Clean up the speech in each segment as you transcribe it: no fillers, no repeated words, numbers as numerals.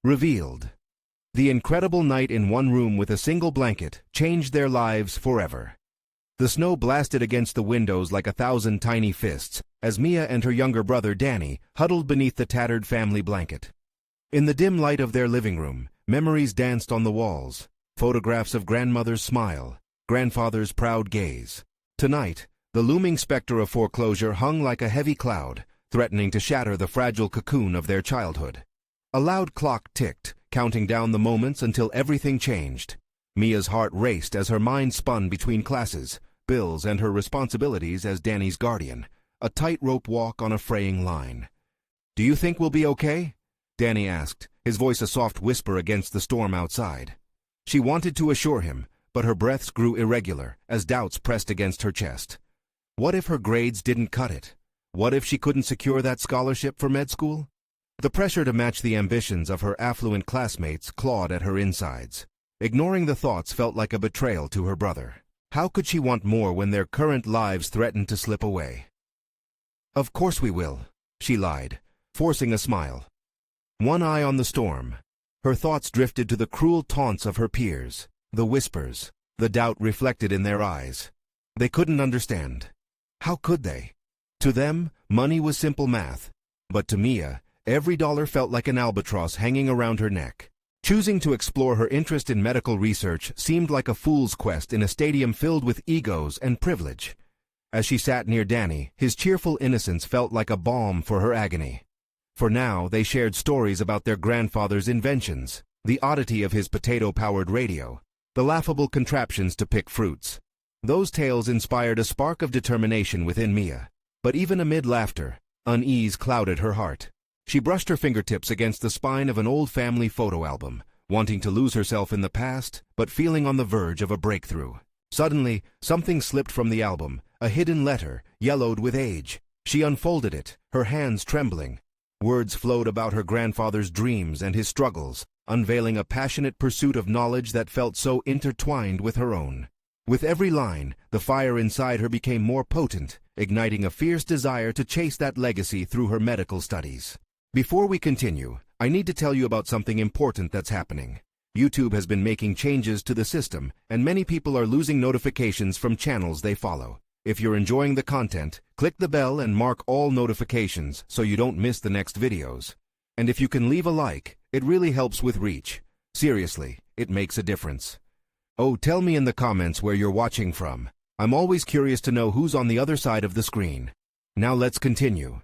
Revealed. The incredible night in one room with a single blanket changed their lives forever. The snow blasted against the windows like 1,000 tiny fists as Mia and her younger brother Danny huddled beneath the tattered family blanket. In the dim light of their living room, memories danced on the walls, photographs of grandmother's smile, grandfather's proud gaze. Tonight, the looming specter of foreclosure hung like a heavy cloud, threatening to shatter the fragile cocoon of their childhood. A loud clock ticked, counting down the moments until everything changed. Mia's heart raced as her mind spun between classes, bills, and her responsibilities as Danny's guardian, a tightrope walk on a fraying line. "Do you think we'll be okay?" Danny asked, his voice a soft whisper against the storm outside. She wanted to assure him, but her breaths grew irregular as doubts pressed against her chest. What if her grades didn't cut it? What if she couldn't secure that scholarship for med school? The pressure to match the ambitions of her affluent classmates clawed at her insides. Ignoring the thoughts felt like a betrayal to her brother. How could she want more when their current lives threatened to slip away? "Of course we will," she lied, forcing a smile. One eye on the storm, her thoughts drifted to the cruel taunts of her peers, the whispers, the doubt reflected in their eyes. They couldn't understand. How could they? To them, money was simple math, but to Mia, every dollar felt like an albatross hanging around her neck. Choosing to explore her interest in medical research seemed like a fool's quest in a stadium filled with egos and privilege. As she sat near Danny, his cheerful innocence felt like a balm for her agony. For now, they shared stories about their grandfather's inventions, the oddity of his potato-powered radio, the laughable contraptions to pick fruits. Those tales inspired a spark of determination within Mia. But even amid laughter, unease clouded her heart. She brushed her fingertips against the spine of an old family photo album, wanting to lose herself in the past, but feeling on the verge of a breakthrough. Suddenly, something slipped from the album, a hidden letter, yellowed with age. She unfolded it, her hands trembling. Words flowed about her grandfather's dreams and his struggles, unveiling a passionate pursuit of knowledge that felt so intertwined with her own. With every line, the fire inside her became more potent, igniting a fierce desire to chase that legacy through her medical studies. Before we continue, I need to tell you about something important that's happening. YouTube has been making changes to the system, and many people are losing notifications from channels they follow. If you're enjoying the content, click the bell and mark all notifications so you don't miss the next videos. And if you can leave a like, it really helps with reach. Seriously, it makes a difference. Oh, tell me in the comments where you're watching from. I'm always curious to know who's on the other side of the screen. Now let's continue.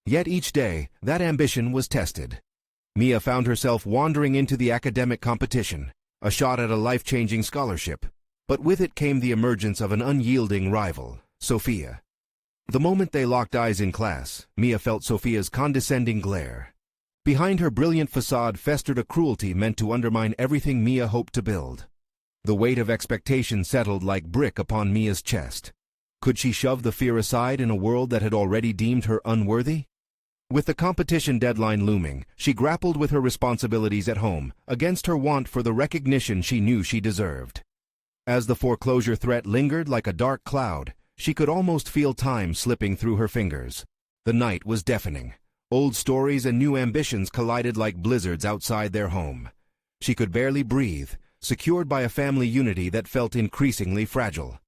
Yet each day, that ambition was tested. Mia found herself wandering into the academic competition, a shot at a life-changing scholarship. But with it came the emergence of an unyielding rival, Sophia. The moment they locked eyes in class, Mia felt Sophia's condescending glare. Behind her brilliant facade festered a cruelty meant to undermine everything Mia hoped to build. The weight of expectation settled like brick upon Mia's chest. Could she shove the fear aside in a world that had already deemed her unworthy? With the competition deadline looming, she grappled with her responsibilities at home, against her want for the recognition she knew she deserved. As the foreclosure threat lingered like a dark cloud, she could almost feel time slipping through her fingers. The night was deafening. Old stories and new ambitions collided like blizzards outside their home. She could barely breathe, secured by a family unity that felt increasingly fragile.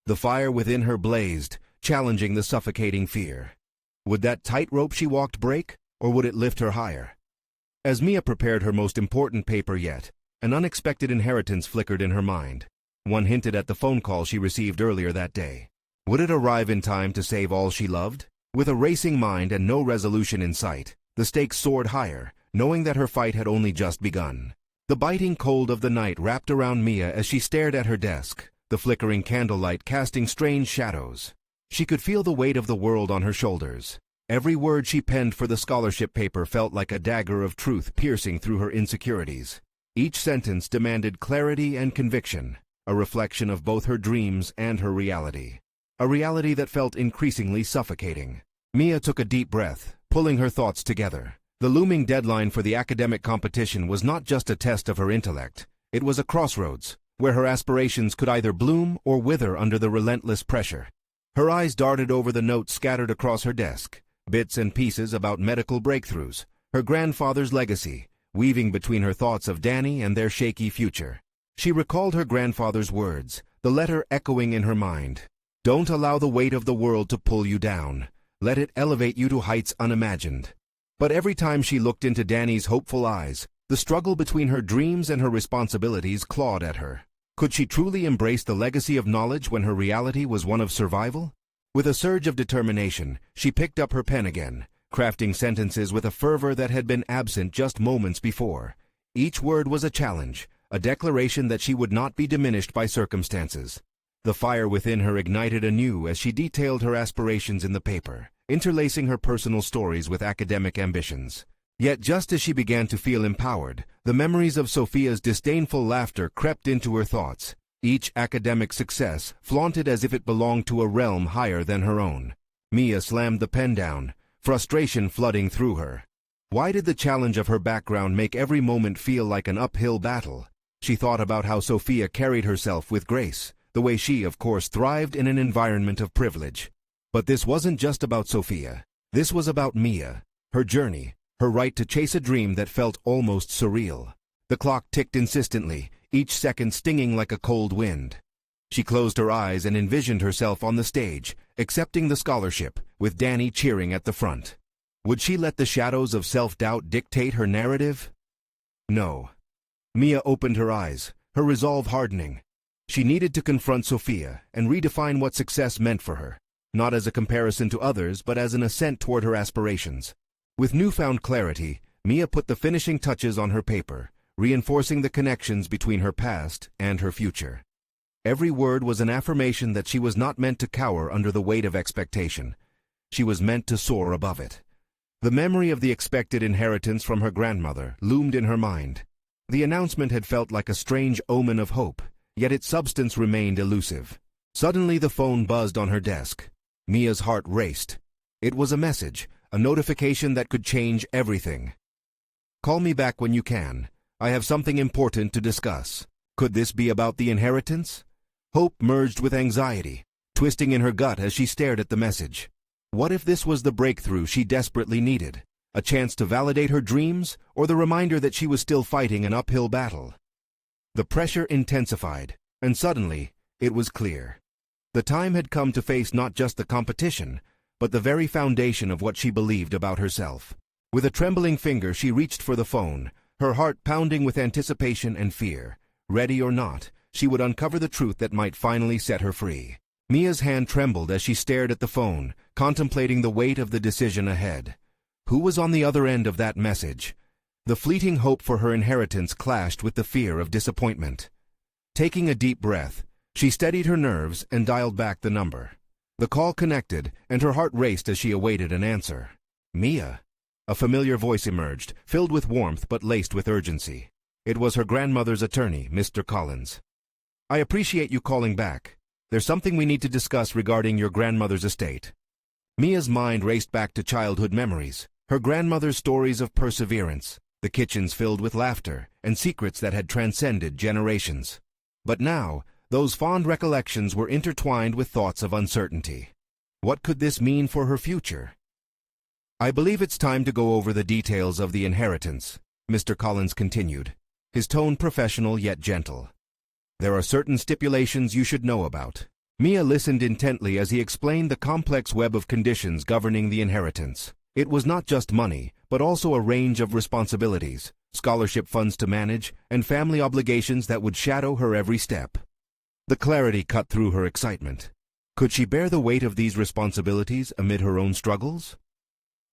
The fire within her blazed, challenging the suffocating fear. Would that tightrope she walked break, or would it lift her higher? As Mia prepared her most important paper yet, an unexpected inheritance flickered in her mind. One hinted at the phone call she received earlier that day. Would it arrive in time to save all she loved? With a racing mind and no resolution in sight, the stakes soared higher, knowing that her fight had only just begun. The biting cold of the night wrapped around Mia as she stared at her desk, the flickering candlelight casting strange shadows. She could feel the weight of the world on her shoulders. Every word she penned for the scholarship paper felt like a dagger of truth piercing through her insecurities. Each sentence demanded clarity and conviction, a reflection of both her dreams and her reality. A reality that felt increasingly suffocating. Mia took a deep breath, pulling her thoughts together. The looming deadline for the academic competition was not just a test of her intellect. It was a crossroads, where her aspirations could either bloom or wither under the relentless pressure. Her eyes darted over the notes scattered across her desk, bits and pieces about medical breakthroughs, her grandfather's legacy, weaving between her thoughts of Danny and their shaky future. She recalled her grandfather's words, the letter echoing in her mind. Don't allow the weight of the world to pull you down. Let it elevate you to heights unimagined. But every time she looked into Danny's hopeful eyes, the struggle between her dreams and her responsibilities clawed at her. Could she truly embrace the legacy of knowledge when her reality was one of survival? With a surge of determination, she picked up her pen again, crafting sentences with a fervor that had been absent just moments before. Each word was a challenge, a declaration that she would not be diminished by circumstances. The fire within her ignited anew as she detailed her aspirations in the paper, interlacing her personal stories with academic ambitions. Yet just as she began to feel empowered, the memories of Sophia's disdainful laughter crept into her thoughts. Each academic success flaunted as if it belonged to a realm higher than her own. Mia slammed the pen down, frustration flooding through her. Why did the challenge of her background make every moment feel like an uphill battle? She thought about how Sophia carried herself with grace, the way she, of course, thrived in an environment of privilege. But this wasn't just about Sophia. This was about Mia, her journey, her right to chase a dream that felt almost surreal. The clock ticked insistently, each second stinging like a cold wind. She closed her eyes and envisioned herself on the stage, accepting the scholarship, with Danny cheering at the front. Would she let the shadows of self-doubt dictate her narrative? No. Mia opened her eyes, her resolve hardening. She needed to confront Sophia and redefine what success meant for her, not as a comparison to others but as an ascent toward her aspirations. With newfound clarity, Mia put the finishing touches on her paper, reinforcing the connections between her past and her future. Every word was an affirmation that she was not meant to cower under the weight of expectation. She was meant to soar above it. The memory of the expected inheritance from her grandmother loomed in her mind. The announcement had felt like a strange omen of hope, yet its substance remained elusive. Suddenly the phone buzzed on her desk. Mia's heart raced. It was a message, a notification that could change everything. Call me back when you can. I have something important to discuss. Could this be about the inheritance? Hope merged with anxiety, twisting in her gut as she stared at the message. What if this was the breakthrough she desperately needed? A chance to validate her dreams, or the reminder that she was still fighting an uphill battle? The pressure intensified, and suddenly, it was clear. The time had come to face not just the competition, but the very foundation of what she believed about herself. With a trembling finger, she reached for the phone, her heart pounding with anticipation and fear. Ready or not, she would uncover the truth that might finally set her free. Mia's hand trembled as she stared at the phone, contemplating the weight of the decision ahead. Who was on the other end of that message? The fleeting hope for her inheritance clashed with the fear of disappointment. Taking a deep breath, she steadied her nerves and dialed back the number. The call connected, and her heart raced as she awaited an answer. Mia. A familiar voice emerged, filled with warmth but laced with urgency. It was her grandmother's attorney, Mr. Collins. I appreciate you calling back. There's something we need to discuss regarding your grandmother's estate. Mia's mind raced back to childhood memories, her grandmother's stories of perseverance, the kitchens filled with laughter, and secrets that had transcended generations. But now, those fond recollections were intertwined with thoughts of uncertainty. What could this mean for her future? I believe it's time to go over the details of the inheritance, Mr. Collins continued, his tone professional yet gentle. There are certain stipulations you should know about. Mia listened intently as he explained the complex web of conditions governing the inheritance. It was not just money, but also a range of responsibilities, scholarship funds to manage, and family obligations that would shadow her every step. The clarity cut through her excitement. Could she bear the weight of these responsibilities amid her own struggles?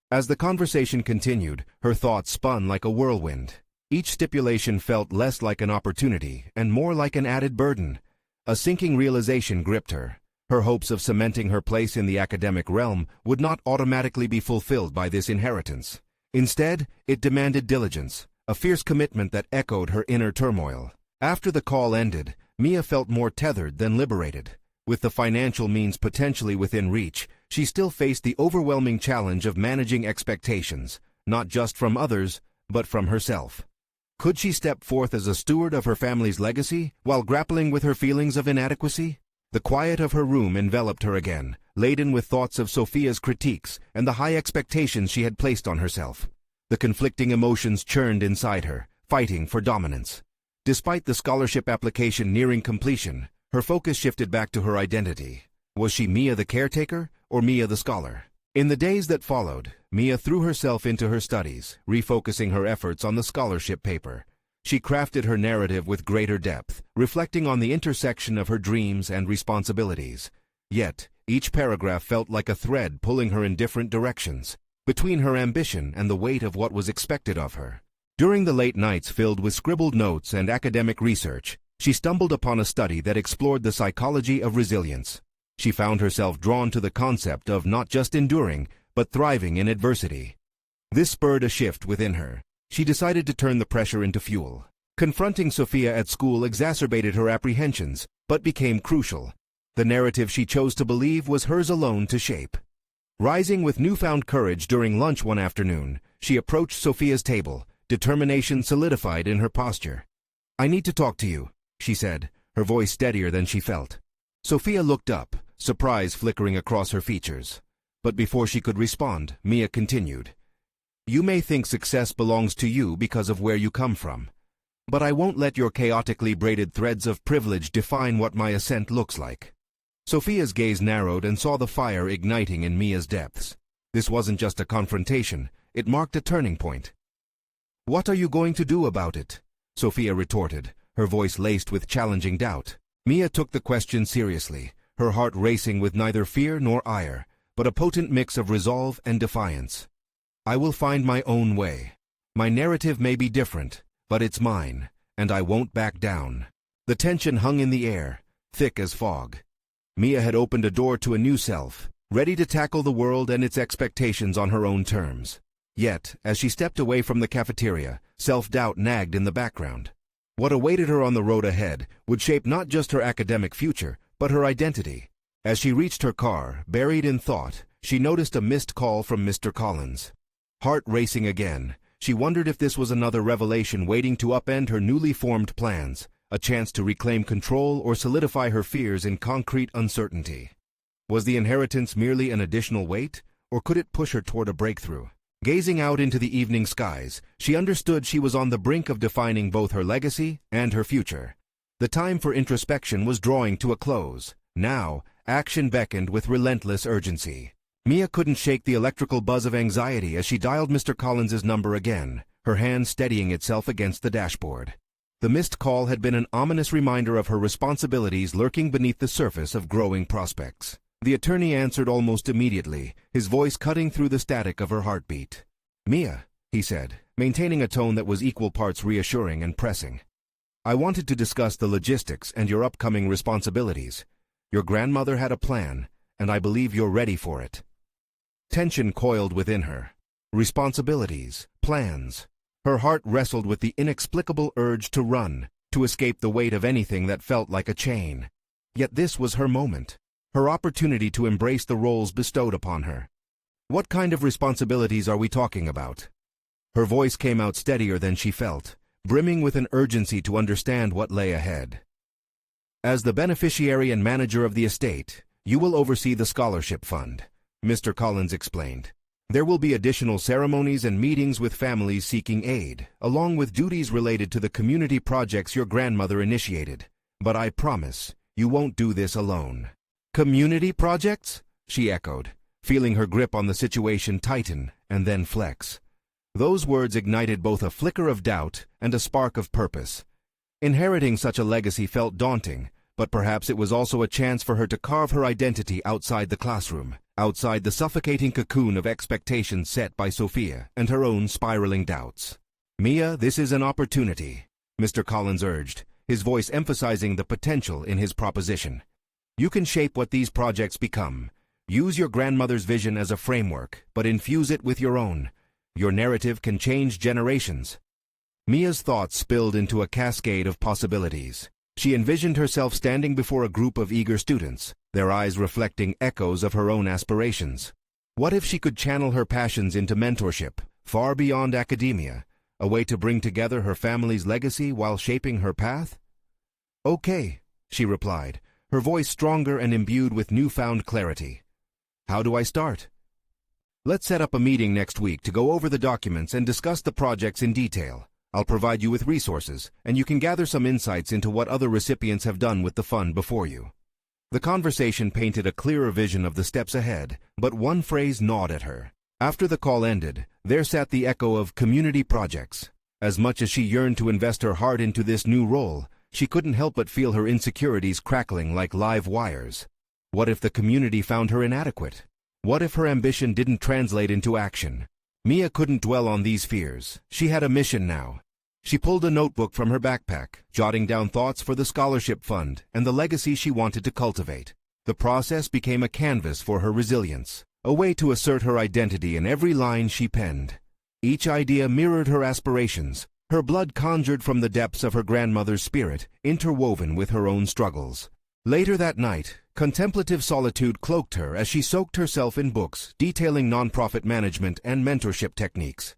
As the conversation continued, her thoughts spun like a whirlwind. Each stipulation felt less like an opportunity and more like an added burden. A sinking realization gripped her. Her hopes of cementing her place in the academic realm would not automatically be fulfilled by this inheritance. Instead, it demanded diligence, a fierce commitment that echoed her inner turmoil. After the call ended, Mia felt more tethered than liberated. With the financial means potentially within reach, she still faced the overwhelming challenge of managing expectations, not just from others, but from herself. Could she step forth as a steward of her family's legacy while grappling with her feelings of inadequacy? The quiet of her room enveloped her again, laden with thoughts of Sophia's critiques and the high expectations she had placed on herself. The conflicting emotions churned inside her, fighting for dominance. Despite the scholarship application nearing completion, her focus shifted back to her identity. Was she Mia the caretaker, or Mia the scholar? In the days that followed, Mia threw herself into her studies, refocusing her efforts on the scholarship paper. She crafted her narrative with greater depth, reflecting on the intersection of her dreams and responsibilities. Yet, each paragraph felt like a thread pulling her in different directions, between her ambition and the weight of what was expected of her. During the late nights filled with scribbled notes and academic research, she stumbled upon a study that explored the psychology of resilience. She found herself drawn to the concept of not just enduring, but thriving in adversity. This spurred a shift within her. She decided to turn the pressure into fuel. Confronting Sophia at school exacerbated her apprehensions, but became crucial. The narrative she chose to believe was hers alone to shape. Rising with newfound courage during lunch one afternoon, she approached Sophia's table, determination solidified in her posture. "I need to talk to you," she said, her voice steadier than she felt. Sophia looked up, surprise flickering across her features. But before she could respond, Mia continued. "You may think success belongs to you because of where you come from. But I won't let your chaotically braided threads of privilege define what my ascent looks like." Sophia's gaze narrowed and saw the fire igniting in Mia's depths. This wasn't just a confrontation, it marked a turning point. "What are you going to do about it?" Sophia retorted, her voice laced with challenging doubt. Mia took the question seriously, her heart racing with neither fear nor ire, but a potent mix of resolve and defiance. "I will find my own way. My narrative may be different, but it's mine, and I won't back down." The tension hung in the air, thick as fog. Mia had opened a door to a new self, ready to tackle the world and its expectations on her own terms. Yet, as she stepped away from the cafeteria, self-doubt nagged in the background. What awaited her on the road ahead would shape not just her academic future, but her identity. As she reached her car, buried in thought, she noticed a missed call from Mr. Collins. Heart racing again, she wondered if this was another revelation waiting to upend her newly formed plans, a chance to reclaim control or solidify her fears in concrete uncertainty. Was the inheritance merely an additional weight, or could it push her toward a breakthrough? Gazing out into the evening skies, she understood she was on the brink of defining both her legacy and her future. The time for introspection was drawing to a close. Now, action beckoned with relentless urgency. Mia couldn't shake the electrical buzz of anxiety as she dialed Mr. Collins's number again, her hand steadying itself against the dashboard. The missed call had been an ominous reminder of her responsibilities lurking beneath the surface of growing prospects. The attorney answered almost immediately, his voice cutting through the static of her heartbeat. "Mia," he said, maintaining a tone that was equal parts reassuring and pressing. "I wanted to discuss the logistics and your upcoming responsibilities. Your grandmother had a plan, and I believe you're ready for it." Tension coiled within her. Responsibilities, plans. Her heart wrestled with the inexplicable urge to run, to escape the weight of anything that felt like a chain. Yet this was her moment, her opportunity to embrace the roles bestowed upon her. "What kind of responsibilities are we talking about?" Her voice came out steadier than she felt, brimming with an urgency to understand what lay ahead. "As the beneficiary and manager of the estate, you will oversee the scholarship fund," Mr. Collins explained. "There will be additional ceremonies and meetings with families seeking aid, along with duties related to the community projects your grandmother initiated. But I promise, you won't do this alone." "Community projects?" she echoed, feeling her grip on the situation tighten and then flex. Those words ignited both a flicker of doubt and a spark of purpose. Inheriting such a legacy felt daunting, but perhaps it was also a chance for her to carve her identity outside the classroom, outside the suffocating cocoon of expectations set by Sophia and her own spiraling doubts. "Mia, this is an opportunity," Mr. Collins urged, his voice emphasizing the potential in his proposition. "You can shape what these projects become. Use your grandmother's vision as a framework, but infuse it with your own. Your narrative can change generations." Mia's thoughts spilled into a cascade of possibilities. She envisioned herself standing before a group of eager students, their eyes reflecting echoes of her own aspirations. What if she could channel her passions into mentorship, far beyond academia, a way to bring together her family's legacy while shaping her path? "Okay," she replied, her voice stronger and imbued with newfound clarity. "How do I start?" Let's set up a meeting next week to go over the documents and discuss the projects in detail. I'll provide you with resources, and you can gather some insights into what other recipients have done with the fund before you. The conversation painted a clearer vision of the steps ahead, but one phrase gnawed at her. After the call ended, there sat the echo of community projects. As much as she yearned to invest her heart into this new role, she couldn't help but feel her insecurities crackling like live wires. What if the community found her inadequate? What if her ambition didn't translate into action? Mia couldn't dwell on these fears. She had a mission now. She pulled a notebook from her backpack, jotting down thoughts for the scholarship fund and the legacy she wanted to cultivate. The process became a canvas for her resilience, a way to assert her identity in every line she penned. Each idea mirrored her aspirations, her blood conjured from the depths of her grandmother's spirit, interwoven with her own struggles. Later that night, contemplative solitude cloaked her as she soaked herself in books detailing nonprofit management and mentorship techniques.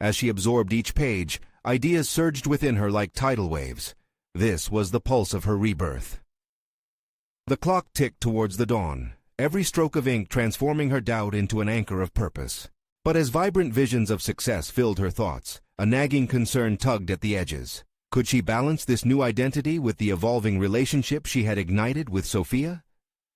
As she absorbed each page, ideas surged within her like tidal waves. This was the pulse of her rebirth. The clock ticked towards the dawn, every stroke of ink transforming her doubt into an anchor of purpose. But as vibrant visions of success filled her thoughts, a nagging concern tugged at the edges. Could she balance this new identity with the evolving relationship she had ignited with Sophia?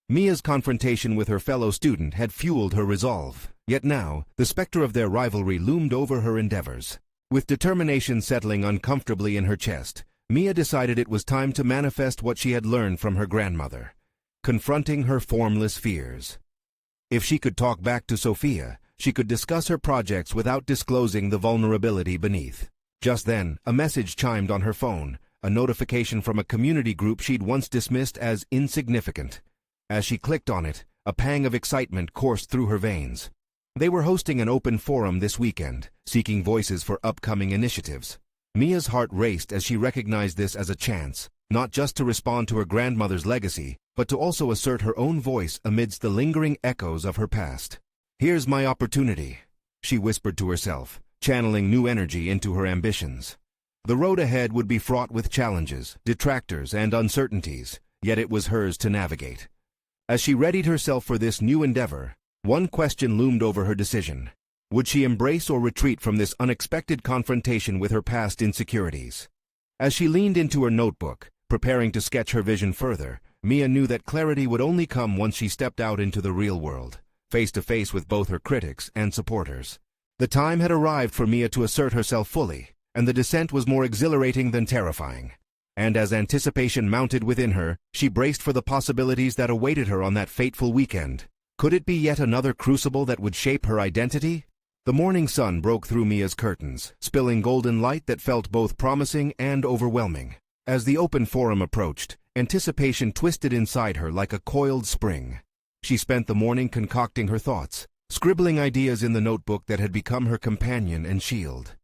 Mia's confrontation with her fellow student had fueled her resolve, yet now, the specter of their rivalry loomed over her endeavors. With determination settling uncomfortably in her chest, Mia decided it was time to manifest what she had learned from her grandmother, confronting her formless fears. If she could talk back to Sophia, she could discuss her projects without disclosing the vulnerability beneath. Just then, a message chimed on her phone, a notification from a community group she'd once dismissed as insignificant. As she clicked on it, a pang of excitement coursed through her veins. They were hosting an open forum this weekend, seeking voices for upcoming initiatives. Mia's heart raced as she recognized this as a chance, not just to respond to her grandmother's legacy, but to also assert her own voice amidst the lingering echoes of her past. "Here's my opportunity," she whispered to herself, channeling new energy into her ambitions. The road ahead would be fraught with challenges, detractors, and uncertainties, yet it was hers to navigate. As she readied herself for this new endeavor, one question loomed over her decision. Would she embrace or retreat from this unexpected confrontation with her past insecurities? As she leaned into her notebook, preparing to sketch her vision further, Mia knew that clarity would only come once she stepped out into the real world, face to face with both her critics and supporters. The time had arrived for Mia to assert herself fully, and the descent was more exhilarating than terrifying. And as anticipation mounted within her, she braced for the possibilities that awaited her on that fateful weekend. Could it be yet another crucible that would shape her identity? The morning sun broke through Mia's curtains, spilling golden light that felt both promising and overwhelming. As the open forum approached, anticipation twisted inside her like a coiled spring. She spent the morning concocting her thoughts, scribbling ideas in the notebook that had become her companion and shield.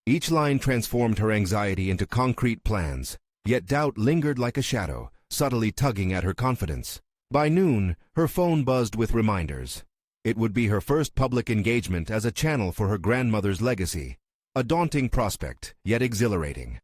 Each line transformed her anxiety into concrete plans, yet doubt lingered like a shadow, subtly tugging at her confidence. By noon, her phone buzzed with reminders. It would be her first public engagement as a channel for her grandmother's legacy, a daunting prospect, yet exhilarating.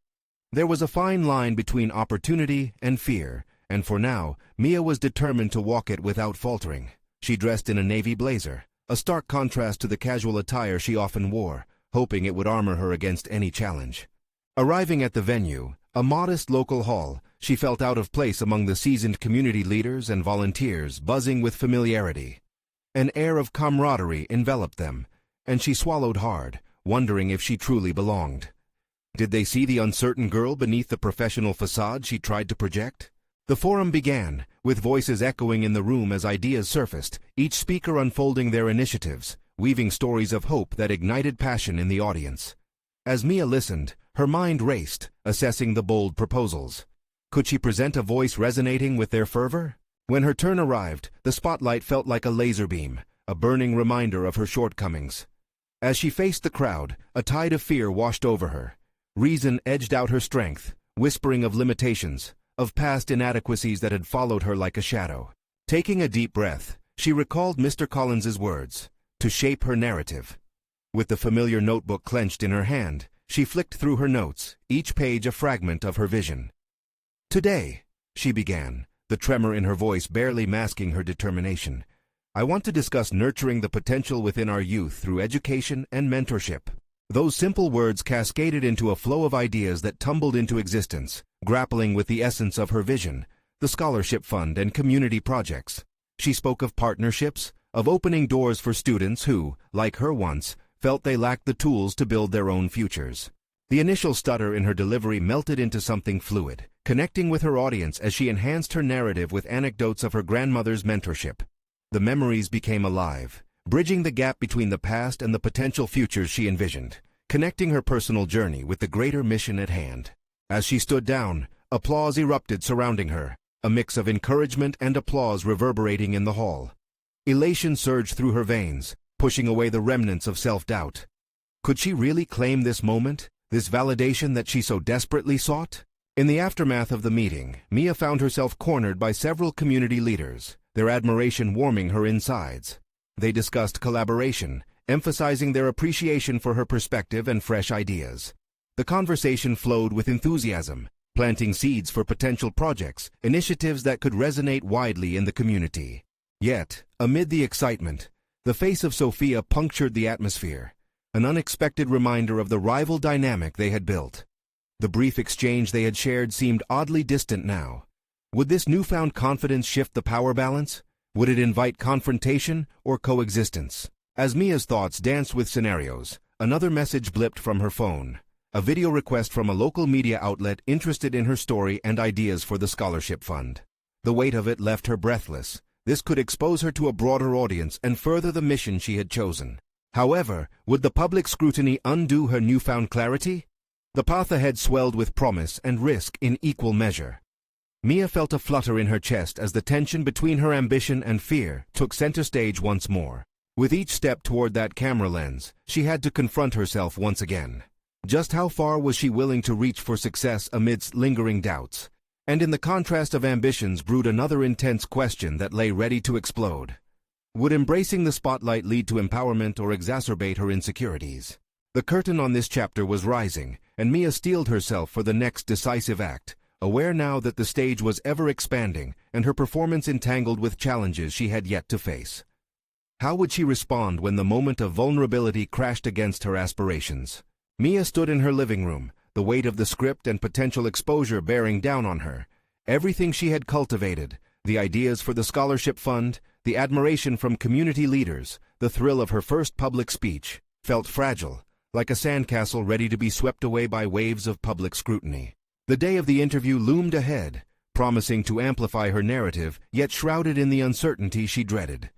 There was a fine line between opportunity and fear, and for now, Mia was determined to walk it without faltering. She dressed in a navy blazer, a stark contrast to the casual attire she often wore, hoping it would armor her against any challenge. Arriving at the venue, a modest local hall, she felt out of place among the seasoned community leaders and volunteers buzzing with familiarity. An air of camaraderie enveloped them, and she swallowed hard, wondering if she truly belonged. Did they see the uncertain girl beneath the professional facade she tried to project? The forum began, with voices echoing in the room as ideas surfaced, each speaker unfolding their initiatives, weaving stories of hope that ignited passion in the audience. As Mia listened, her mind raced, assessing the bold proposals. Could she present a voice resonating with their fervor? When her turn arrived, the spotlight felt like a laser beam, a burning reminder of her shortcomings. As she faced the crowd, a tide of fear washed over her. Reason edged out her strength, whispering of limitations, of past inadequacies that had followed her like a shadow. Taking a deep breath, she recalled Mr. Collins's words, to shape her narrative. With the familiar notebook clenched in her hand, she flicked through her notes, each page a fragment of her vision. "Today," she began, the tremor in her voice barely masking her determination, I want to discuss nurturing the potential within our youth through education and mentorship. Those simple words cascaded into a flow of ideas that tumbled into existence, grappling with the essence of her vision, the scholarship fund and community projects. She spoke of partnerships, of opening doors for students who, like her once, felt they lacked the tools to build their own futures. The initial stutter in her delivery melted into something fluid, connecting with her audience as she enhanced her narrative with anecdotes of her grandmother's mentorship. The memories became alive, bridging the gap between the past and the potential futures she envisioned, connecting her personal journey with the greater mission at hand. As she stood down, applause erupted surrounding her, a mix of encouragement and applause reverberating in the hall. Elation surged through her veins, pushing away the remnants of self-doubt. Could she really claim this moment, this validation that she so desperately sought? In the aftermath of the meeting, Mia found herself cornered by several community leaders, their admiration warming her insides. They discussed collaboration, emphasizing their appreciation for her perspective and fresh ideas. The conversation flowed with enthusiasm, planting seeds for potential projects, initiatives that could resonate widely in the community. Yet, amid the excitement, the face of Sophia punctured the atmosphere, an unexpected reminder of the rival dynamic they had built. The brief exchange they had shared seemed oddly distant now. Would this newfound confidence shift the power balance? Would it invite confrontation or coexistence? As Mia's thoughts danced with scenarios, another message blipped from her phone. A video request from a local media outlet interested in her story and ideas for the scholarship fund. The weight of it left her breathless. This could expose her to a broader audience and further the mission she had chosen. However, would the public scrutiny undo her newfound clarity? The path ahead swelled with promise and risk in equal measure. Mia felt a flutter in her chest as the tension between her ambition and fear took center stage once more. With each step toward that camera lens, she had to confront herself once again. Just how far was she willing to reach for success amidst lingering doubts? And in the contrast of ambitions brewed another intense question that lay ready to explode. Would embracing the spotlight lead to empowerment or exacerbate her insecurities? The curtain on this chapter was rising, and Mia steeled herself for the next decisive act, aware now that the stage was ever expanding and her performance entangled with challenges she had yet to face. How would she respond when the moment of vulnerability crashed against her aspirations? Mia stood in her living room, the weight of the script and potential exposure bearing down on her. Everything she had cultivated, the ideas for the scholarship fund, the admiration from community leaders, the thrill of her first public speech, felt fragile, like a sandcastle ready to be swept away by waves of public scrutiny. The day of the interview loomed ahead, promising to amplify her narrative, yet shrouded in the uncertainty she dreaded.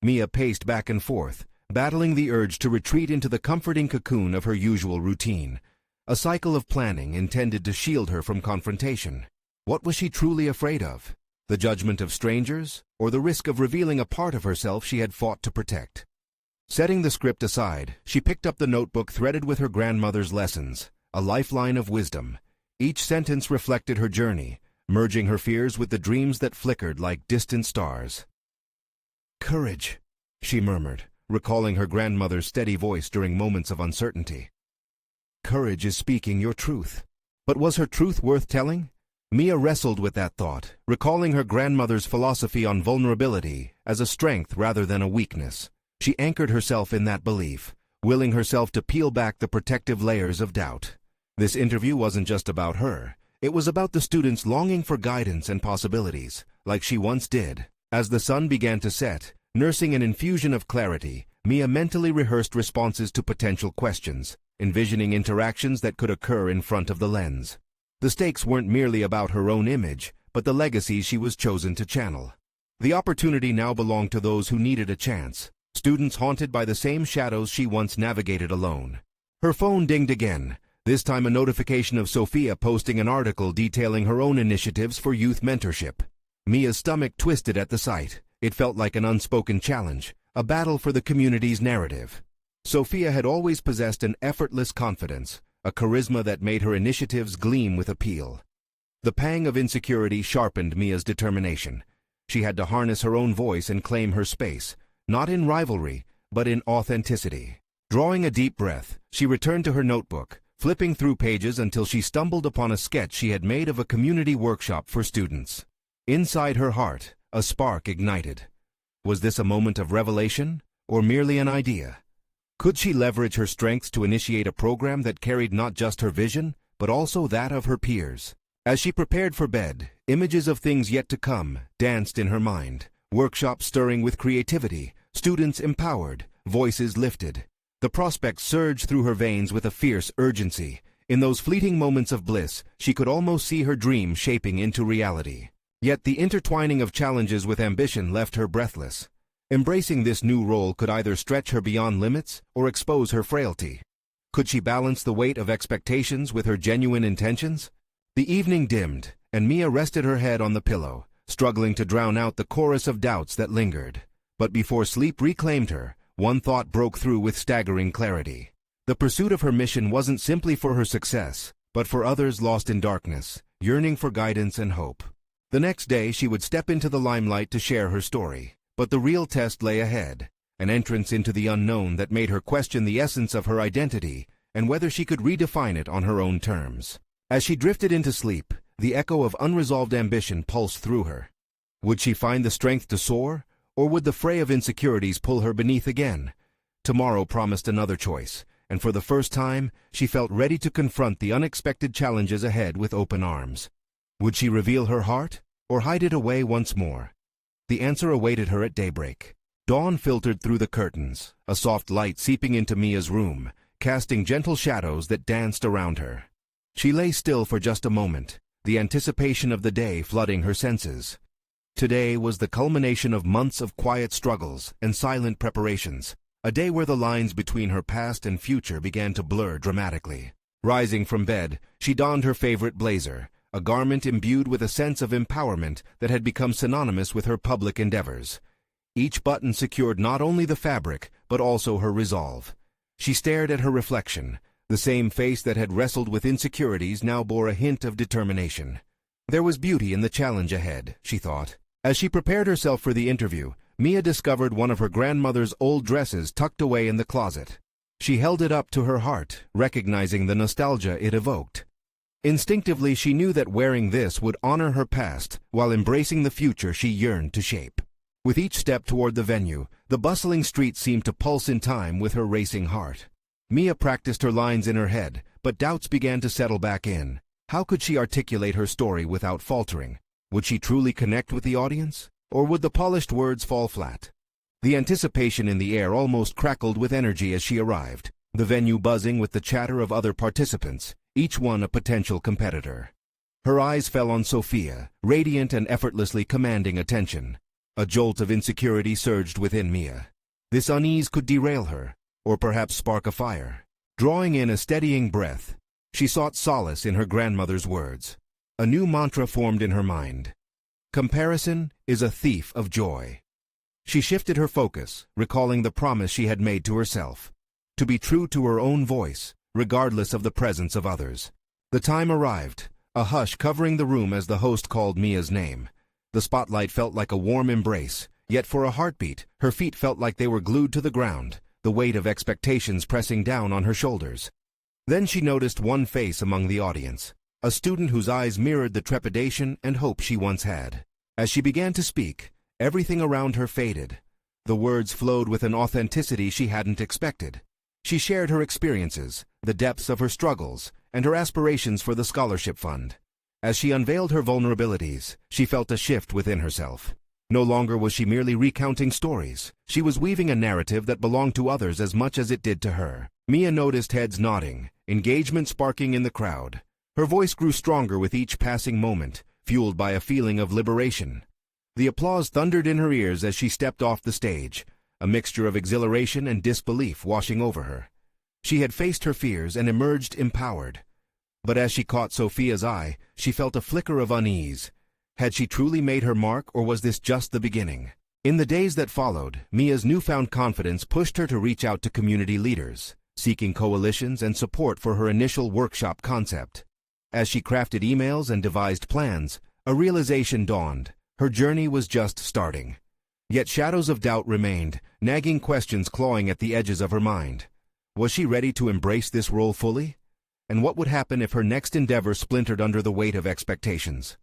Mia paced back and forth, battling the urge to retreat into the comforting cocoon of her usual routine, a cycle of planning intended to shield her from confrontation. What was she truly afraid of? The judgment of strangers, or the risk of revealing a part of herself she had fought to protect? Setting the script aside, she picked up the notebook threaded with her grandmother's lessons, a lifeline of wisdom. Each sentence reflected her journey, merging her fears with the dreams that flickered like distant stars. "Courage," she murmured, recalling her grandmother's steady voice during moments of uncertainty. "Courage is speaking your truth." But was her truth worth telling? Mia wrestled with that thought, recalling her grandmother's philosophy on vulnerability as a strength rather than a weakness. She anchored herself in that belief, willing herself to peel back the protective layers of doubt. This interview wasn't just about her. It was about the students longing for guidance and possibilities, like she once did. As the sun began to set, nursing an infusion of clarity, Mia mentally rehearsed responses to potential questions, envisioning interactions that could occur in front of the lens. The stakes weren't merely about her own image, but the legacies she was chosen to channel. The opportunity now belonged to those who needed a chance, students haunted by the same shadows she once navigated alone. Her phone dinged again, this time a notification of Sophia posting an article detailing her own initiatives for youth mentorship. Mia's stomach twisted at the sight. It felt like an unspoken challenge, a battle for the community's narrative. Sophia had always possessed an effortless confidence, a charisma that made her initiatives gleam with appeal. The pang of insecurity sharpened Mia's determination. She had to harness her own voice and claim her space, not in rivalry, but in authenticity. Drawing a deep breath, she returned to her notebook, flipping through pages until she stumbled upon a sketch she had made of a community workshop for students. Inside her heart, a spark ignited. Was this a moment of revelation, or merely an idea? Could she leverage her strengths to initiate a program that carried not just her vision, but also that of her peers? As she prepared for bed, images of things yet to come danced in her mind. Workshops stirring with creativity, students empowered, voices lifted. The prospect surged through her veins with a fierce urgency. In those fleeting moments of bliss, she could almost see her dream shaping into reality. Yet the intertwining of challenges with ambition left her breathless. Embracing this new role could either stretch her beyond limits or expose her frailty. Could she balance the weight of expectations with her genuine intentions? The evening dimmed, and Mia rested her head on the pillow, struggling to drown out the chorus of doubts that lingered. But before sleep reclaimed her, one thought broke through with staggering clarity. The pursuit of her mission wasn't simply for her success, but for others lost in darkness, yearning for guidance and hope. The next day she would step into the limelight to share her story. But the real test lay ahead, an entrance into the unknown that made her question the essence of her identity and whether she could redefine it on her own terms. As she drifted into sleep, the echo of unresolved ambition pulsed through her. Would she find the strength to soar, or would the fray of insecurities pull her beneath again? Tomorrow promised another choice, and for the first time, she felt ready to confront the unexpected challenges ahead with open arms. Would she reveal her heart, or hide it away once more? The answer awaited her at daybreak. Dawn filtered through the curtains, a soft light seeping into Mia's room, casting gentle shadows that danced around her. She lay still for just a moment, the anticipation of the day flooding her senses. Today was the culmination of months of quiet struggles and silent preparations, a day where the lines between her past and future began to blur dramatically. Rising from bed, she donned her favorite blazer, a garment imbued with a sense of empowerment that had become synonymous with her public endeavors. Each button secured not only the fabric, but also her resolve. She stared at her reflection. The same face that had wrestled with insecurities now bore a hint of determination. There was beauty in the challenge ahead, she thought. As she prepared herself for the interview, Mia discovered one of her grandmother's old dresses tucked away in the closet. She held it up to her heart, recognizing the nostalgia it evoked. Instinctively, she knew that wearing this would honor her past while embracing the future she yearned to shape. With each step toward the venue, the bustling streets seemed to pulse in time with her racing heart. Mia practiced her lines in her head, but doubts began to settle back in. How could she articulate her story without faltering? Would she truly connect with the audience? Or would the polished words fall flat? The anticipation in the air almost crackled with energy as she arrived, the venue buzzing with the chatter of other participants, each one a potential competitor. Her eyes fell on Sophia, radiant and effortlessly commanding attention. A jolt of insecurity surged within Mia. This unease could derail her, or perhaps spark a fire. Drawing in a steadying breath, she sought solace in her grandmother's words. A new mantra formed in her mind. Comparison is a thief of joy. She shifted her focus, recalling the promise she had made to herself, to be true to her own voice, regardless of the presence of others. The time arrived, a hush covering the room as the host called Mia's name. The spotlight felt like a warm embrace, yet for a heartbeat, her feet felt like they were glued to the ground, the weight of expectations pressing down on her shoulders. Then she noticed one face among the audience, a student whose eyes mirrored the trepidation and hope she once had. As she began to speak, everything around her faded. The words flowed with an authenticity she hadn't expected. She shared her experiences, the depths of her struggles, and her aspirations for the scholarship fund. As she unveiled her vulnerabilities, she felt a shift within herself. No longer was she merely recounting stories. She was weaving a narrative that belonged to others as much as it did to her. Mia noticed heads nodding, engagement sparking in the crowd. Her voice grew stronger with each passing moment, fueled by a feeling of liberation. The applause thundered in her ears as she stepped off the stage, a mixture of exhilaration and disbelief washing over her. She had faced her fears and emerged empowered. But as she caught Sophia's eye, she felt a flicker of unease. Had she truly made her mark, or was this just the beginning? In the days that followed, Mia's newfound confidence pushed her to reach out to community leaders, seeking coalitions and support for her initial workshop concept. As she crafted emails and devised plans, a realization dawned. Her journey was just starting. Yet shadows of doubt remained, nagging questions clawing at the edges of her mind. Was she ready to embrace this role fully? And what would happen if her next endeavor splintered under the weight of expectations?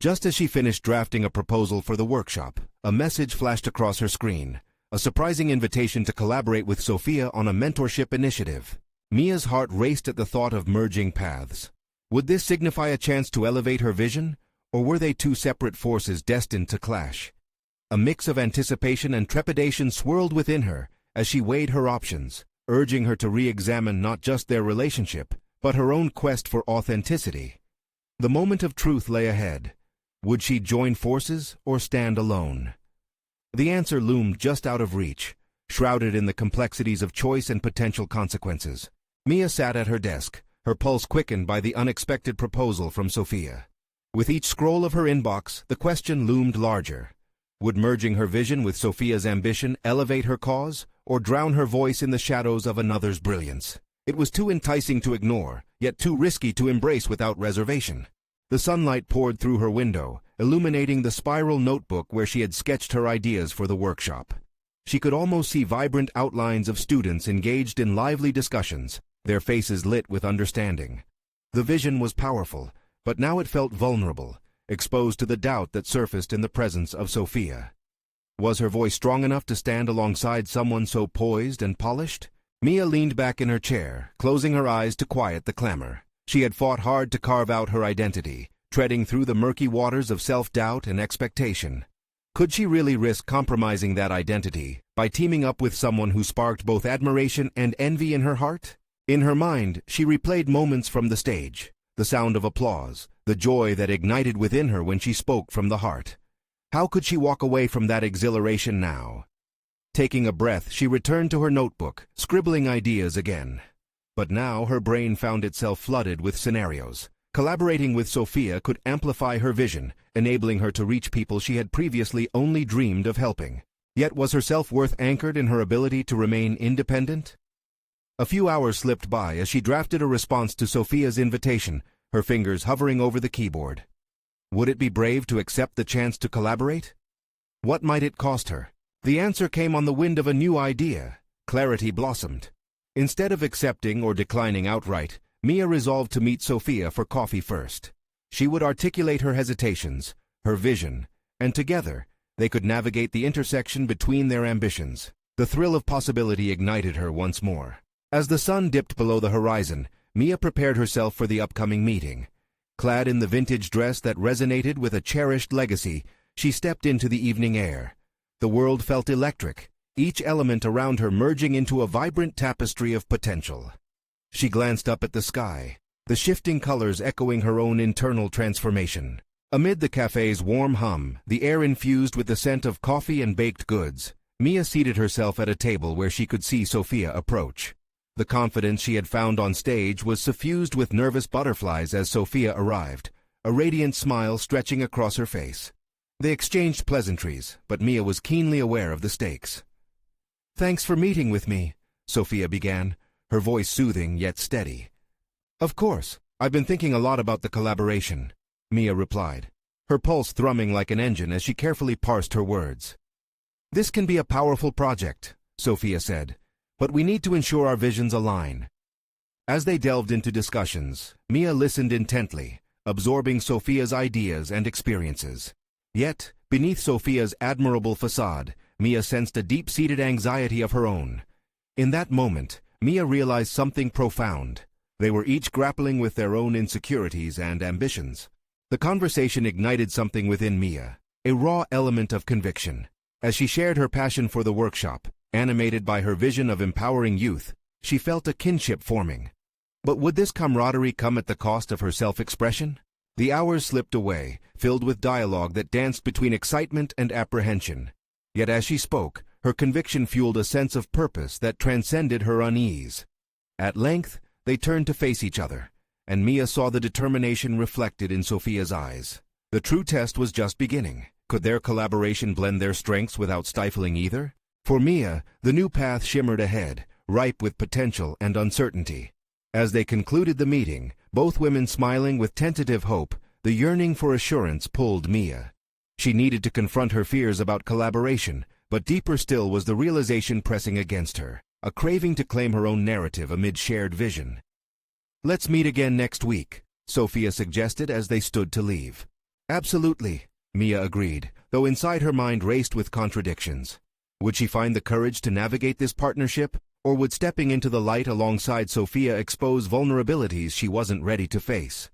Just as she finished drafting a proposal for the workshop, a message flashed across her screen, a surprising invitation to collaborate with Sophia on a mentorship initiative. Mia's heart raced at the thought of merging paths. Would this signify a chance to elevate her vision, or were they two separate forces destined to clash? A mix of anticipation and trepidation swirled within her as she weighed her options, urging her to re-examine not just their relationship, but her own quest for authenticity. The moment of truth lay ahead. Would she join forces or stand alone? The answer loomed just out of reach, shrouded in the complexities of choice and potential consequences. Mia sat at her desk, her pulse quickened by the unexpected proposal from Sophia. With each scroll of her inbox, the question loomed larger. Would merging her vision with Sophia's ambition elevate her cause, or drown her voice in the shadows of another's brilliance? It was too enticing to ignore, yet too risky to embrace without reservation. The sunlight poured through her window, illuminating the spiral notebook where she had sketched her ideas for the workshop. She could almost see vibrant outlines of students engaged in lively discussions, their faces lit with understanding. The vision was powerful, but now it felt vulnerable, exposed to the doubt that surfaced in the presence of Sophia. Was her voice strong enough to stand alongside someone so poised and polished? Mia leaned back in her chair, closing her eyes to quiet the clamor. She had fought hard to carve out her identity, treading through the murky waters of self-doubt and expectation. Could she really risk compromising that identity by teaming up with someone who sparked both admiration and envy in her heart? In her mind, she replayed moments from the stage, the sound of applause, the joy that ignited within her when she spoke from the heart. How could she walk away from that exhilaration now? Taking a breath, she returned to her notebook, scribbling ideas again. But now her brain found itself flooded with scenarios. Collaborating with Sophia could amplify her vision, enabling her to reach people she had previously only dreamed of helping. Yet was her self-worth anchored in her ability to remain independent? A few hours slipped by as she drafted a response to Sophia's invitation, her fingers hovering over the keyboard. Would it be brave to accept the chance to collaborate? What might it cost her? The answer came on the wind of a new idea. Clarity blossomed. Instead of accepting or declining outright, Mia resolved to meet Sophia for coffee first. She would articulate her hesitations, her vision, and together, they could navigate the intersection between their ambitions. The thrill of possibility ignited her once more. As the sun dipped below the horizon, Mia prepared herself for the upcoming meeting. Clad in the vintage dress that resonated with a cherished legacy, she stepped into the evening air. The world felt electric, each element around her merging into a vibrant tapestry of potential. She glanced up at the sky, the shifting colors echoing her own internal transformation. Amid the cafe's warm hum, the air infused with the scent of coffee and baked goods, Mia seated herself at a table where she could see Sophia approach. The confidence she had found on stage was suffused with nervous butterflies as Sophia arrived, a radiant smile stretching across her face. They exchanged pleasantries, but Mia was keenly aware of the stakes. "Thanks for meeting with me," Sophia began, her voice soothing yet steady. "Of course, I've been thinking a lot about the collaboration," Mia replied, her pulse thrumming like an engine as she carefully parsed her words. "This can be a powerful project," Sophia said, "but we need to ensure our visions align." As they delved into discussions, Mia listened intently, absorbing Sophia's ideas and experiences. Yet, beneath Sophia's admirable facade, Mia sensed a deep-seated anxiety of her own. In that moment, Mia realized something profound. They were each grappling with their own insecurities and ambitions. The conversation ignited something within Mia, a raw element of conviction. As she shared her passion for the workshop, animated by her vision of empowering youth, she felt a kinship forming. But would this camaraderie come at the cost of her self-expression? The hours slipped away, filled with dialogue that danced between excitement and apprehension. Yet as she spoke, her conviction fueled a sense of purpose that transcended her unease. At length, they turned to face each other, and Mia saw the determination reflected in Sophia's eyes. The true test was just beginning. Could their collaboration blend their strengths without stifling either? For Mia, the new path shimmered ahead, ripe with potential and uncertainty. As they concluded the meeting, both women smiling with tentative hope, the yearning for assurance pulled Mia. She needed to confront her fears about collaboration, but deeper still was the realization pressing against her, a craving to claim her own narrative amid shared vision. "Let's meet again next week," Sophia suggested as they stood to leave. Absolutely, Mia agreed, though inside her mind raced with contradictions. Would she find the courage to navigate this partnership, or would stepping into the light alongside Sophia expose vulnerabilities she wasn't ready to face?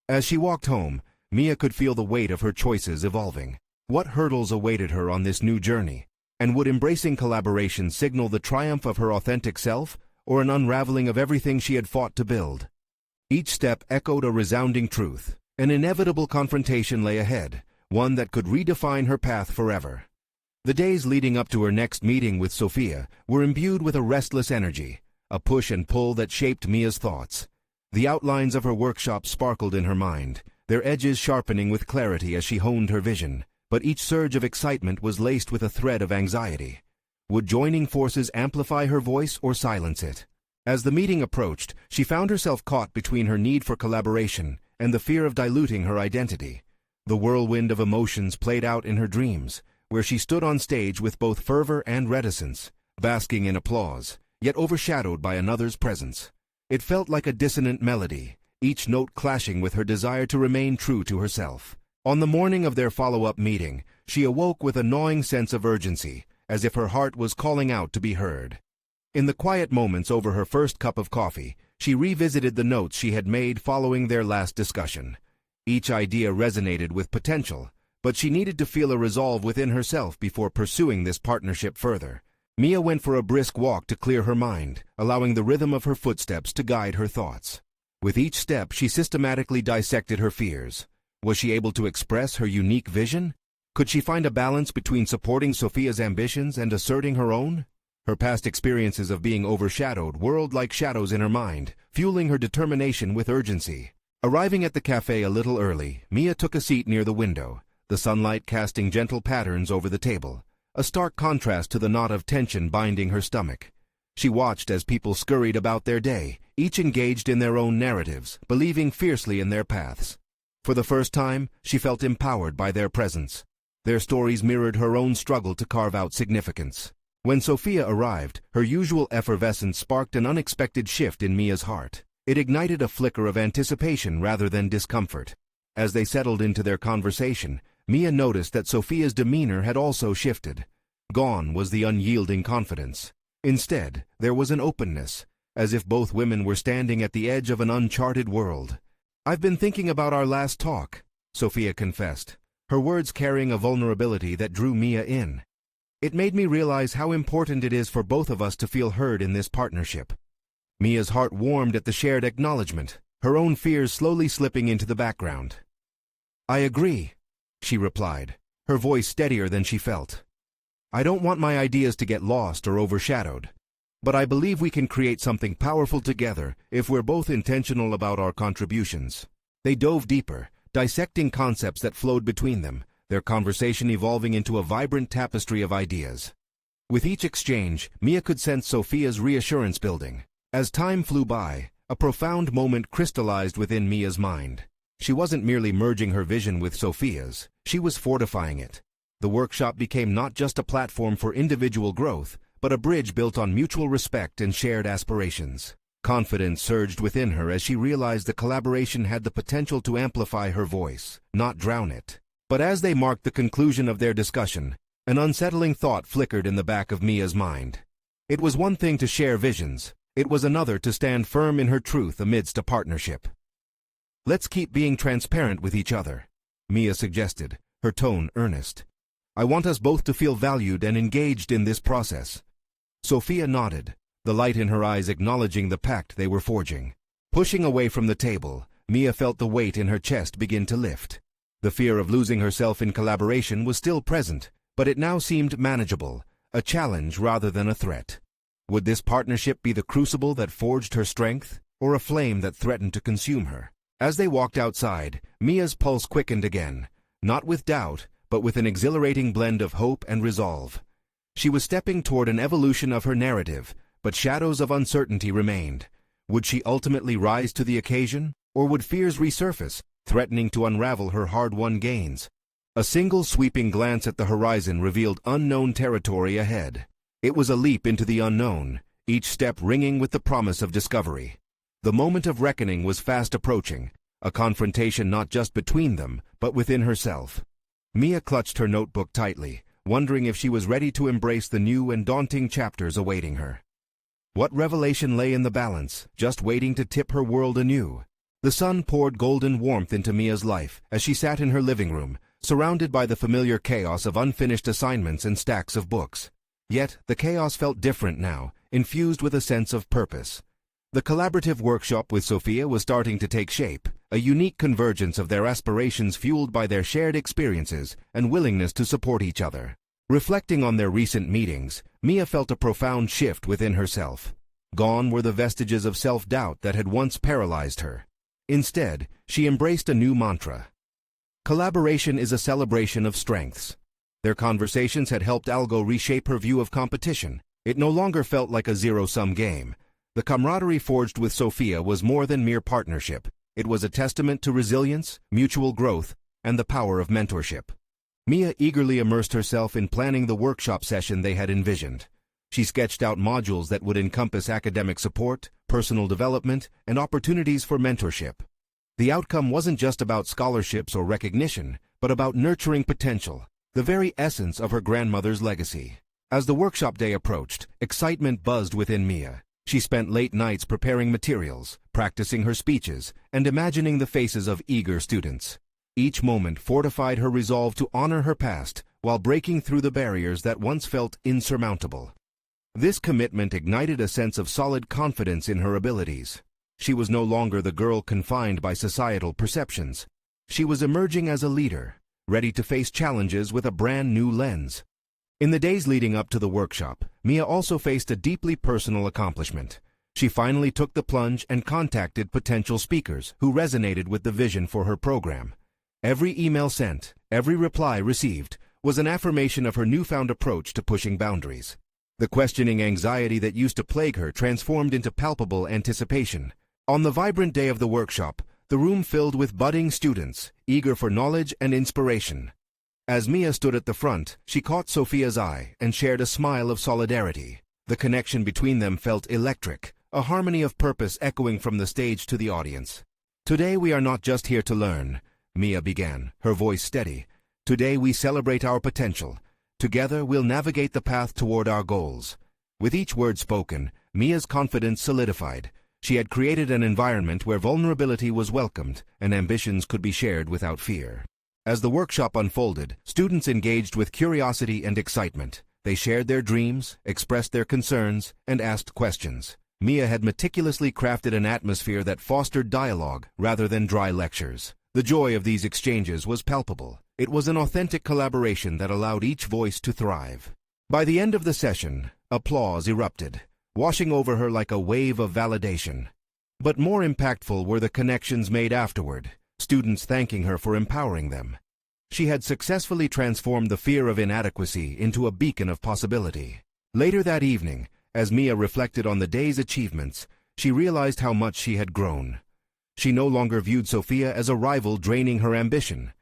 As she walked home, Mia could feel the weight of her choices evolving. What hurdles awaited her on this new journey? And would embracing collaboration signal the triumph of her authentic self, or an unraveling of everything she had fought to build? Each step echoed a resounding truth. An inevitable confrontation lay ahead, one that could redefine her path forever. The days leading up to her next meeting with Sophia were imbued with a restless energy, a push and pull that shaped Mia's thoughts. The outlines of her workshop sparkled in her mind, their edges sharpening with clarity as she honed her vision, but each surge of excitement was laced with a thread of anxiety. Would joining forces amplify her voice or silence it? As the meeting approached, she found herself caught between her need for collaboration and the fear of diluting her identity. The whirlwind of emotions played out in her dreams, where she stood on stage with both fervor and reticence, basking in applause, yet overshadowed by another's presence. It felt like a dissonant melody, each note clashing with her desire to remain true to herself. On the morning of their follow-up meeting, she awoke with a gnawing sense of urgency, as if her heart was calling out to be heard. In the quiet moments over her first cup of coffee, she revisited the notes she had made following their last discussion. Each idea resonated with potential, but she needed to feel a resolve within herself before pursuing this partnership further. Mia went for a brisk walk to clear her mind, allowing the rhythm of her footsteps to guide her thoughts. With each step, she systematically dissected her fears. Was she able to express her unique vision? Could she find a balance between supporting Sophia's ambitions and asserting her own? Her past experiences of being overshadowed whirled like shadows in her mind, fueling her determination with urgency. Arriving at the cafe a little early, Mia took a seat near the window, the sunlight casting gentle patterns over the table, a stark contrast to the knot of tension binding her stomach. She watched as people scurried about their day, each engaged in their own narratives, believing fiercely in their paths. For the first time, she felt empowered by their presence. Their stories mirrored her own struggle to carve out significance. When Sophia arrived, her usual effervescence sparked an unexpected shift in Mia's heart. It ignited a flicker of anticipation rather than discomfort. As they settled into their conversation, Mia noticed that Sophia's demeanor had also shifted. Gone was the unyielding confidence. Instead, there was an openness, as if both women were standing at the edge of an uncharted world. "I've been thinking about our last talk," Sophia confessed, her words carrying a vulnerability that drew Mia in. "It made me realize how important it is for both of us to feel heard in this partnership." Mia's heart warmed at the shared acknowledgement, her own fears slowly slipping into the background. "I agree," she replied, her voice steadier than she felt. "I don't want my ideas to get lost or overshadowed, but I believe we can create something powerful together if we're both intentional about our contributions." They dove deeper, dissecting concepts that flowed between them, their conversation evolving into a vibrant tapestry of ideas. With each exchange, Mia could sense Sophia's reassurance building. As time flew by, a profound moment crystallized within Mia's mind. She wasn't merely merging her vision with Sophia's, she was fortifying it. The workshop became not just a platform for individual growth, but a bridge built on mutual respect and shared aspirations. Confidence surged within her as she realized the collaboration had the potential to amplify her voice, not drown it. But as they marked the conclusion of their discussion, an unsettling thought flickered in the back of Mia's mind. It was one thing to share visions, it was another to stand firm in her truth amidst a partnership. "Let's keep being transparent with each other," Mia suggested, her tone earnest. "I want us both to feel valued and engaged in this process." Sophia nodded, the light in her eyes acknowledging the pact they were forging. Pushing away from the table, Mia felt the weight in her chest begin to lift. The fear of losing herself in collaboration was still present, but it now seemed manageable, a challenge rather than a threat. Would this partnership be the crucible that forged her strength, or a flame that threatened to consume her? As they walked outside, Mia's pulse quickened again, not with doubt, but with an exhilarating blend of hope and resolve. She was stepping toward an evolution of her narrative, but shadows of uncertainty remained. Would she ultimately rise to the occasion, or would fears resurface, threatening to unravel her hard-won gains? A single sweeping glance at the horizon revealed unknown territory ahead. It was a leap into the unknown, each step ringing with the promise of discovery. The moment of reckoning was fast approaching, a confrontation not just between them, but within herself. Mia clutched her notebook tightly, wondering if she was ready to embrace the new and daunting chapters awaiting her. What revelation lay in the balance, just waiting to tip her world anew? The sun poured golden warmth into Mia's life as she sat in her living room, surrounded by the familiar chaos of unfinished assignments and stacks of books. Yet, the chaos felt different now, infused with a sense of purpose. The collaborative workshop with Sophia was starting to take shape, a unique convergence of their aspirations fueled by their shared experiences and willingness to support each other. Reflecting on their recent meetings, Mia felt a profound shift within herself. Gone were the vestiges of self-doubt that had once paralyzed her. Instead, she embraced a new mantra. Collaboration is a celebration of strengths. Their conversations had helped Algo reshape her view of competition. It no longer felt like a zero-sum game. The camaraderie forged with Sophia was more than mere partnership. It was a testament to resilience, mutual growth, and the power of mentorship. Mia eagerly immersed herself in planning the workshop session they had envisioned. She sketched out modules that would encompass academic support, personal development, and opportunities for mentorship. The outcome wasn't just about scholarships or recognition, but about nurturing potential, the very essence of her grandmother's legacy. As the workshop day approached, excitement buzzed within Mia. She spent late nights preparing materials, practicing her speeches, and imagining the faces of eager students. Each moment fortified her resolve to honor her past while breaking through the barriers that once felt insurmountable. This commitment ignited a sense of solid confidence in her abilities. She was no longer the girl confined by societal perceptions. She was emerging as a leader, ready to face challenges with a brand new lens. In the days leading up to the workshop, Mia also faced a deeply personal accomplishment. She finally took the plunge and contacted potential speakers who resonated with the vision for her program. Every email sent, every reply received, was an affirmation of her newfound approach to pushing boundaries. The questioning anxiety that used to plague her transformed into palpable anticipation. On the vibrant day of the workshop, the room filled with budding students, eager for knowledge and inspiration. As Mia stood at the front, she caught Sophia's eye and shared a smile of solidarity. The connection between them felt electric, a harmony of purpose echoing from the stage to the audience. "Today we are not just here to learn," Mia began, her voice steady. "Today we celebrate our potential. Together we'll navigate the path toward our goals." With each word spoken, Mia's confidence solidified. She had created an environment where vulnerability was welcomed and ambitions could be shared without fear. As the workshop unfolded, students engaged with curiosity and excitement. They shared their dreams, expressed their concerns, and asked questions. Mia had meticulously crafted an atmosphere that fostered dialogue rather than dry lectures. The joy of these exchanges was palpable. It was an authentic collaboration that allowed each voice to thrive. By the end of the session, applause erupted, washing over her like a wave of validation. But more impactful were the connections made afterward, students thanking her for empowering them. She had successfully transformed the fear of inadequacy into a beacon of possibility. Later that evening, as Mia reflected on the day's achievements, she realized how much she had grown. She no longer viewed Sophia as a rival draining her ambition.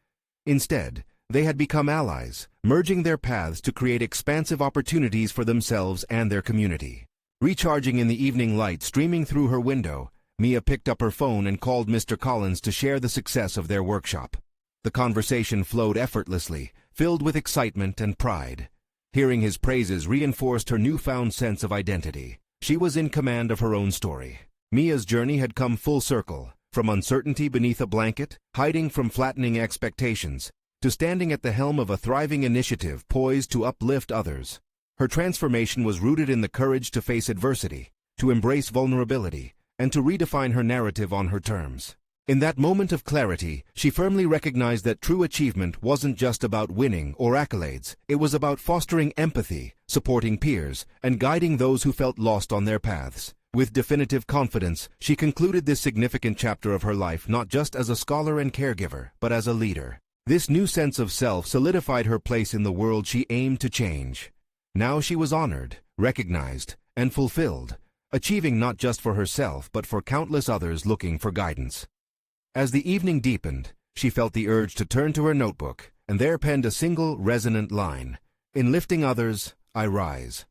Instead, they had become allies, merging their paths to create expansive opportunities for themselves and their community. Recharging in the evening light streaming through her window, Mia picked up her phone and called Mr. Collins to share the success of their workshop. The conversation flowed effortlessly, filled with excitement and pride. Hearing his praises reinforced her newfound sense of identity. She was in command of her own story. Mia's journey had come full circle, from uncertainty beneath a blanket, hiding from flattening expectations, to standing at the helm of a thriving initiative poised to uplift others. Her transformation was rooted in the courage to face adversity, to embrace vulnerability, and to redefine her narrative on her terms. In that moment of clarity, she firmly recognized that true achievement wasn't just about winning or accolades. It was about fostering empathy, supporting peers, and guiding those who felt lost on their paths. With definitive confidence, she concluded this significant chapter of her life not just as a scholar and caregiver, but as a leader. This new sense of self solidified her place in the world she aimed to change. Now she was honored, recognized, and fulfilled, achieving not just for herself but for countless others looking for guidance. As the evening deepened, she felt the urge to turn to her notebook, and there penned a single resonant line: "In lifting others, I rise."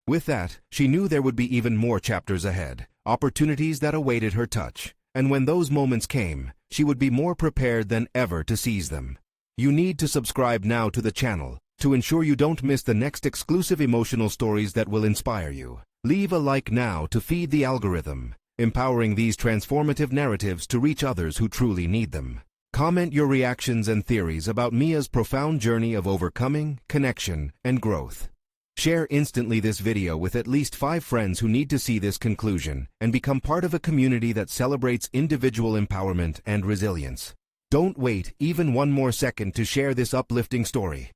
With that, she knew there would be even more chapters ahead, opportunities that awaited her touch. And when those moments came, she would be more prepared than ever to seize them. You need to subscribe now to the channel to ensure you don't miss the next exclusive emotional stories that will inspire you. Leave a like now to feed the algorithm, empowering these transformative narratives to reach others who truly need them. Comment your reactions and theories about Mia's profound journey of overcoming, connection, and growth. Share instantly this video with at least 5 friends who need to see this conclusion and become part of a community that celebrates individual empowerment and resilience. Don't wait even one more second to share this uplifting story.